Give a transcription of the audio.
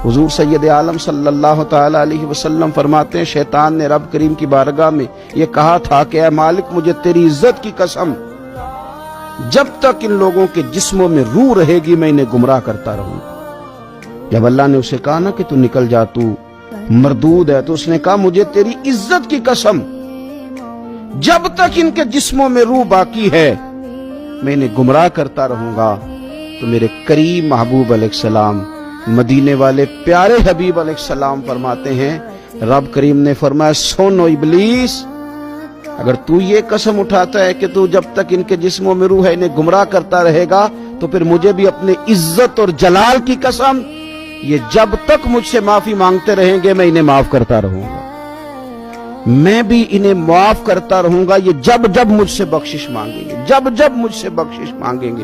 حضور سید عالم صلی اللہ تعالی علیہ وسلم فرماتے ہیں شیطان نے رب کریم کی بارگاہ میں یہ کہا تھا کہ اے مالک مجھے تیری عزت کی قسم جب تک ان لوگوں کے جسموں میں روح رہے گی میں انہیں گمراہ کرتا رہوں گا۔ جب اللہ نے اسے کہا نا کہ تو نکل جا تو مردود ہے، تو اس نے کہا مجھے تیری عزت کی قسم جب تک ان کے جسموں میں روح باقی ہے میں انہیں گمراہ کرتا رہوں گا۔ تو میرے کریم محبوب علیہ السلام مدینے والے پیارے حبیب علیہ السلام فرماتے ہیں رب کریم نے فرمایا سن او ابلیس، اگر تو یہ قسم اٹھاتا ہے کہ تو جب تک ان کے جسموں میں روح ہے انہیں گمراہ کرتا رہے گا، تو پھر مجھے بھی اپنے عزت اور جلال کی قسم یہ جب تک مجھ سے معافی مانگتے رہیں گے میں انہیں معاف کرتا رہوں گا، میں بھی انہیں معاف کرتا رہوں گا یہ جب جب مجھ سے بخشش مانگیں گے، جب جب مجھ سے بخشش مانگیں گے